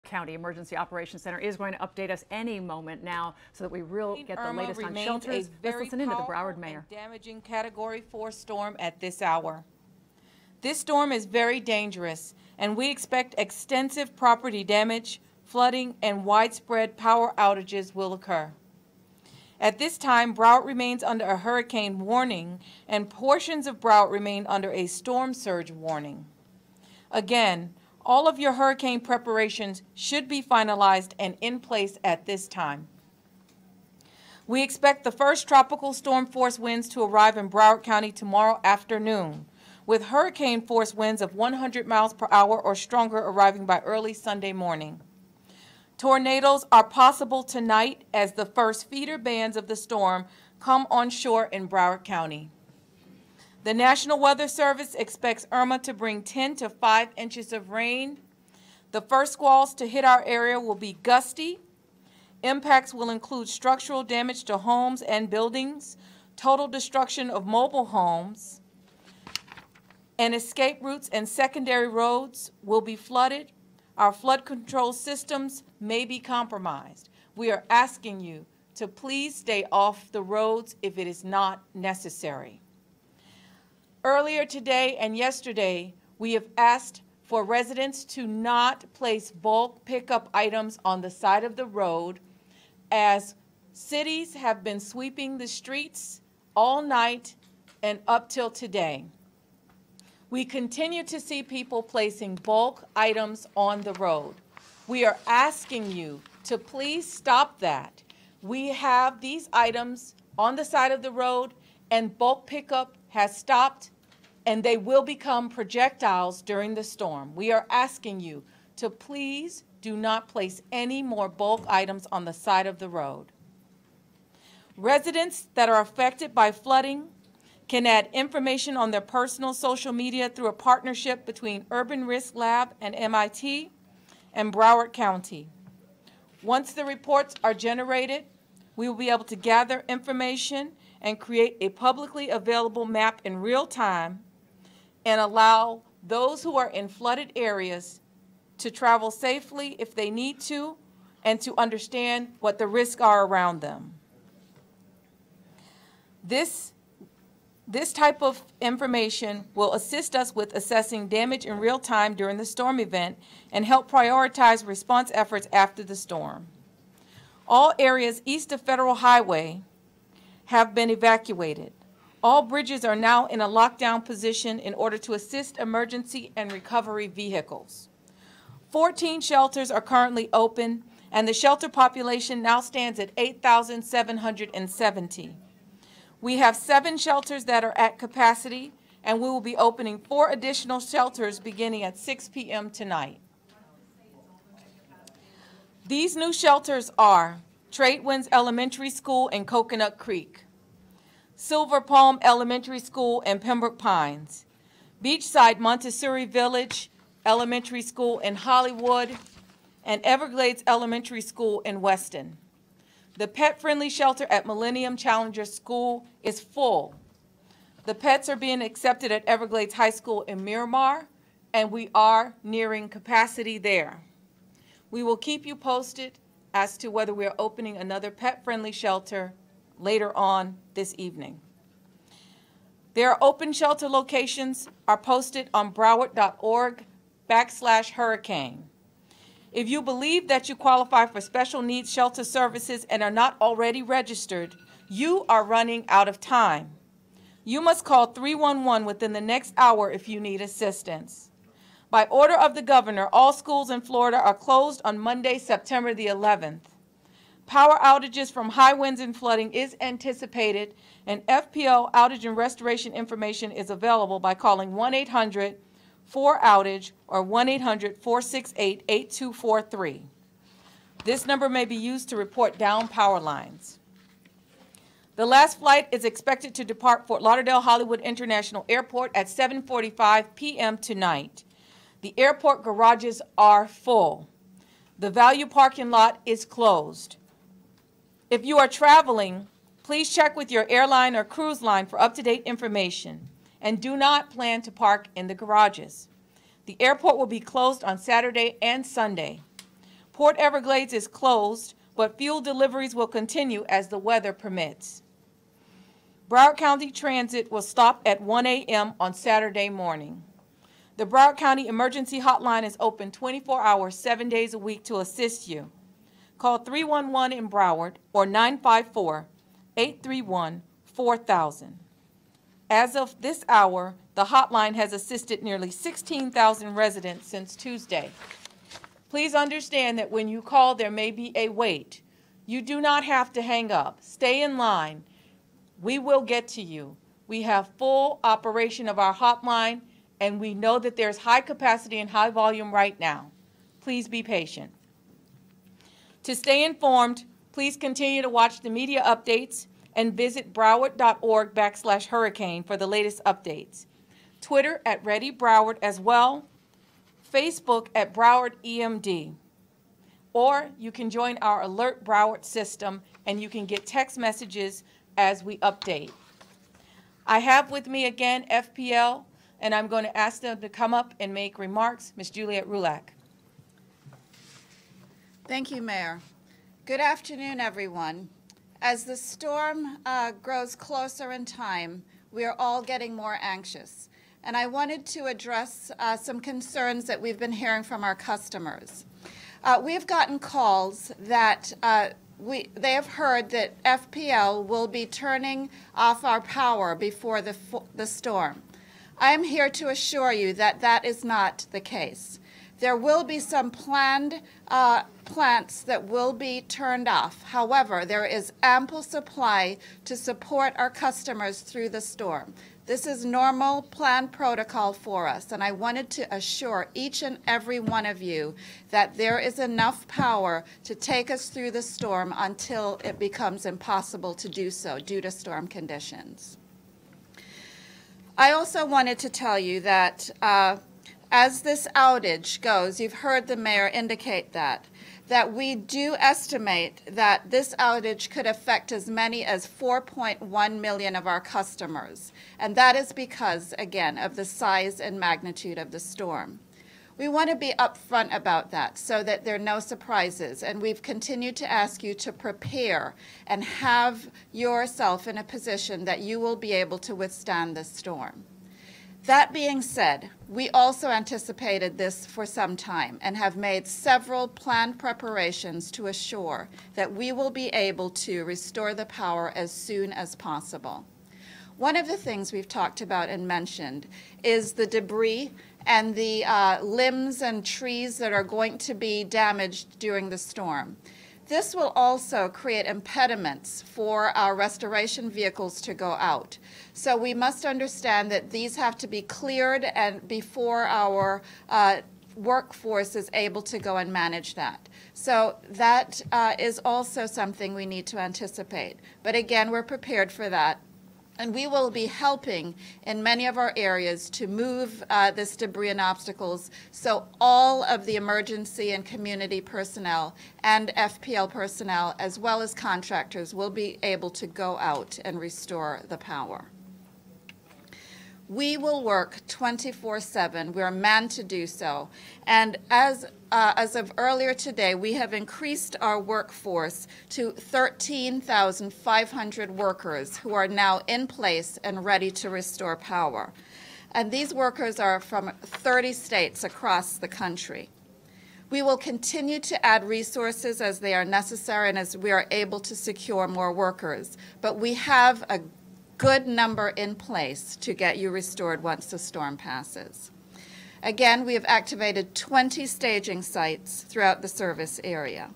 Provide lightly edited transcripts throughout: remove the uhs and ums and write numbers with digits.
County Emergency Operations Center is going to update us any moment now so that we really get the latest on shelters. Let's listen into the Broward Mayor. Damaging Category 4 storm at this hour. This storm is very dangerous, and we expect extensive property damage, flooding, and widespread power outages will occur. At this time, Broward remains under a hurricane warning, and portions of Broward remain under a storm surge warning. Again, all of your hurricane preparations should be finalized and in place at this time. We expect the first tropical storm force winds to arrive in Broward County tomorrow afternoon, with hurricane force winds of 100 miles per hour or stronger arriving by early Sunday morning. Tornadoes are possible tonight as the first feeder bands of the storm come on shore in Broward County. The National Weather Service expects Irma to bring 10 to 5 inches of rain. The first squalls to hit our area will be gusty. Impacts will include structural damage to homes and buildings, total destruction of mobile homes, and escape routes and secondary roads will be flooded. Our flood control systems may be compromised. We are asking you to please stay off the roads if it is not necessary. Earlier today and yesterday, we have asked for residents to not place bulk pickup items on the side of the road as cities have been sweeping the streets all night and up till today. We continue to see people placing bulk items on the road. We are asking you to please stop that. We have these items on the side of the road, and bulk pickup has stopped, and they will become projectiles during the storm. We are asking you to please do not place any more bulk items on the side of the road. Residents that are affected by flooding can add information on their personal social media through a partnership between Urban Risk Lab and MIT and Broward County. Once the reports are generated, we will be able to gather information and create a publicly available map in real time and allow those who are in flooded areas to travel safely if they need to and to understand what the risks are around them. This type of information will assist us with assessing damage in real time during the storm event and help prioritize response efforts after the storm. All areas east of Federal Highway have been evacuated. All bridges are now in a lockdown position in order to assist emergency and recovery vehicles. 14 shelters are currently open, and the shelter population now stands at 8,770. We have 7 shelters that are at capacity, and we will be opening 4 additional shelters beginning at 6 p.m. tonight. These new shelters are Tradewinds Elementary School in Coconut Creek, Silver Palm Elementary School in Pembroke Pines, Beachside Montessori Village Elementary School in Hollywood, and Everglades Elementary School in Weston. The pet-friendly shelter at Millennium Challenger School is full. The pets are being accepted at Everglades High School in Miramar, and we are nearing capacity there. We will keep you posted as to whether we are opening another pet-friendly shelter later on this evening. Their open shelter locations are posted on broward.org/hurricane. If you believe that you qualify for special needs shelter services and are not already registered, you are running out of time. You must call 311 within the next hour if you need assistance. By order of the governor, all schools in Florida are closed on Monday, September the 11th. Power outages from high winds and flooding is anticipated, and FPL outage and restoration information is available by calling 1-800-4-OUTAGE or 1-800-468-8243. This number may be used to report down power lines. The last flight is expected to depart Fort Lauderdale Hollywood International Airport at 7:45 p.m. tonight. The airport garages are full. The value parking lot is closed. If you are traveling, please check with your airline or cruise line for up-to-date information, and do not plan to park in the garages. The airport will be closed on Saturday and Sunday. Port Everglades is closed, but fuel deliveries will continue as the weather permits. Broward County Transit will stop at 1 a.m. on Saturday morning. The Broward County Emergency Hotline is open 24 hours, 7 days a week to assist you. Call 311 in Broward or 954-831-4000. As of this hour, the hotline has assisted nearly 16,000 residents since Tuesday. Please understand that when you call, there may be a wait. You do not have to hang up. Stay in line. We will get to you. We have full operation of our hotline, and we know that there's high capacity and high volume right now. Please be patient. To stay informed, please continue to watch the media updates and visit broward.org/hurricane for the latest updates. Twitter at Ready Broward as well, Facebook at Broward EMD. Or you can join our Alert Broward system and you can get text messages as we update. I have with me again FPL, and I'm going to ask them to come up and make remarks. Ms. Juliet Rulak. Thank you, Mayor. Good afternoon, everyone. As the storm grows closer in time, we are all getting more anxious. And I wanted to address some concerns that we've been hearing from our customers. We've gotten calls that they have heard that FPL will be turning off our power before the storm. I am here to assure you that that is not the case. There will be some planned plants that will be turned off. However, there is ample supply to support our customers through the storm. This is normal planned protocol for us, and I wanted to assure each and every one of you that there is enough power to take us through the storm until it becomes impossible to do so due to storm conditions. I also wanted to tell you that as this outage goes, you've heard the mayor indicate that we do estimate that this outage could affect as many as 4.1 million of our customers. And that is because, again, of the size and magnitude of the storm. We want to be upfront about that so that there are no surprises. And we've continued to ask you to prepare and have yourself in a position that you will be able to withstand this storm. That being said, we also anticipated this for some time and have made several planned preparations to assure that we will be able to restore the power as soon as possible. One of the things we've talked about and mentioned is the debris and the limbs and trees that are going to be damaged during the storm. This will also create impediments for our restoration vehicles to go out. So we must understand that these have to be cleared and before our workforce is able to go and manage that. So that is also something we need to anticipate. But again, we're prepared for that. And we will be helping in many of our areas to move this debris and obstacles so all of the emergency and community personnel and FPL personnel, as well as contractors, will be able to go out and restore the power. We will work 24/7. We're manned to do so. And as of earlier today, we have increased our workforce to 13,500 workers who are now in place and ready to restore power. And these workers are from 30 states across the country. We will continue to add resources as they are necessary and as we are able to secure more workers. But we have a good number in place to get you restored once the storm passes. Again, we have activated 20 staging sites throughout the service area.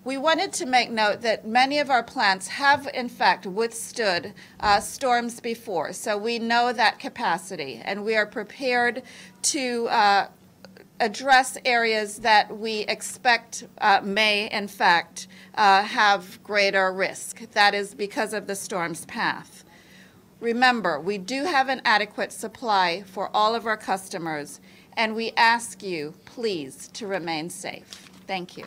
We wanted to make note that many of our plants have, in fact, withstood storms before, so we know that capacity, and we are prepared to address areas that we expect may, in fact, have greater risk. That is because of the storm's path. Remember, we do have an adequate supply for all of our customers, and we ask you, please, to remain safe. Thank you.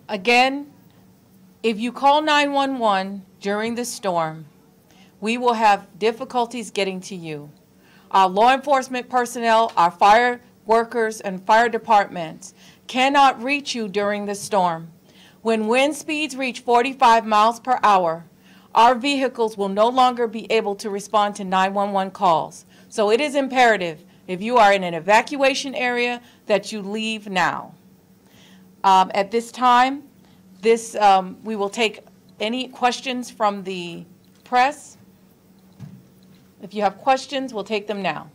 Again, if you call 911 during the storm, we will have difficulties getting to you. Our law enforcement personnel, our fire workers, and fire departments cannot reach you during the storm. When wind speeds reach 45 miles per hour, our vehicles will no longer be able to respond to 911 calls. So it is imperative, if you are in an evacuation area, that you leave now. At this time, we will take any questions from the press. If you have questions, we'll take them now.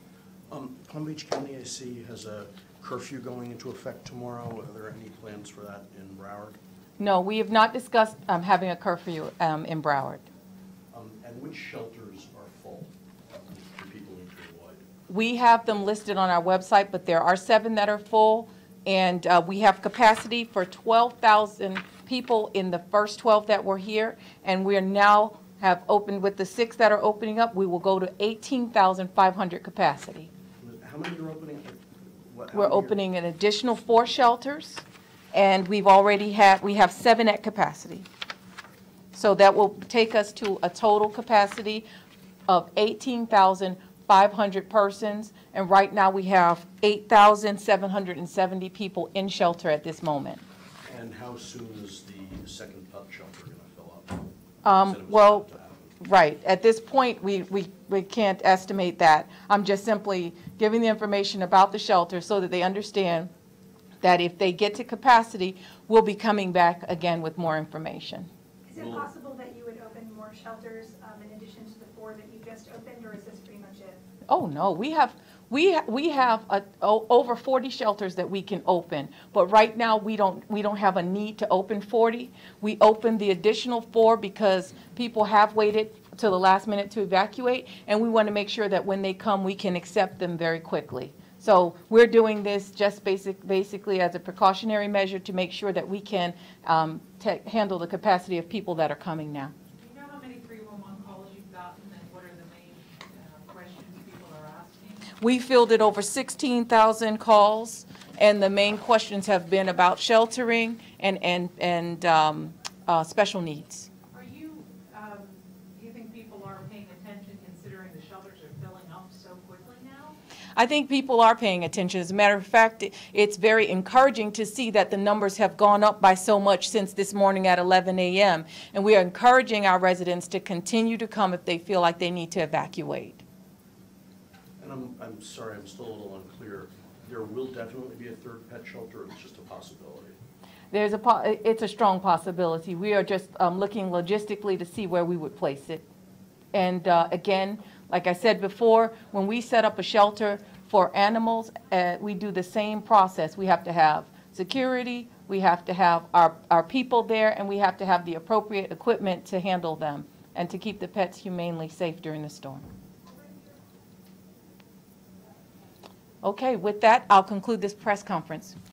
Palm Beach County, I see, has a curfew going into effect tomorrow. Are there any plans for that in Broward? No, we have not discussed having a curfew in Broward. And which shelters are full for people need to avoid? We have them listed on our website, but there are 7 that are full, and we have capacity for 12,000 people in the first 12 that were here, and we are now have opened with the 6 that are opening up. We will go to 18,500 capacity. How many are opening? We're opening an additional 4 shelters, and we have 7 at capacity. So that will take us to a total capacity of 18,500 persons, and right now we have 8,770 people in shelter at this moment. And how soon is the second shelter going to fill up? Well, right. At this point, we can't estimate that. I'm just simply giving the information about the shelter so that they understand that if they get to capacity, we'll be coming back again with more information. Is it possible that you would open more shelters in addition to the 4 that you just opened, or is this pretty much it? Oh no, we have over 40 shelters that we can open, but right now we don't have a need to open 40. We opened the additional 4 because people have waited to the last minute to evacuate, and we want to make sure that when they come, we can accept them very quickly. So we're doing this just basically as a precautionary measure to make sure that we can handle the capacity of people that are coming now. Do you know how many 311 calls you've gotten, and what are the main questions people are asking? We fielded over 16,000 calls, and the main questions have been about sheltering and special needs. Do you think people are paying attention considering the shelters are filling up so quickly now? I think people are paying attention. As a matter of fact, it's very encouraging to see that the numbers have gone up by so much since this morning at 11 a.m. And we are encouraging our residents to continue to come if they feel like they need to evacuate. And I'm sorry, I'm still a little unclear. There will definitely be a 3rd pet shelter, or it's just a possibility? It's a strong possibility. We are just looking logistically to see where we would place it. And again, like I said before, when we set up a shelter for animals, we do the same process. We have to have security, we have to have our people there, and we have to have the appropriate equipment to handle them and to keep the pets humanely safe during the storm. Okay, with that, I'll conclude this press conference.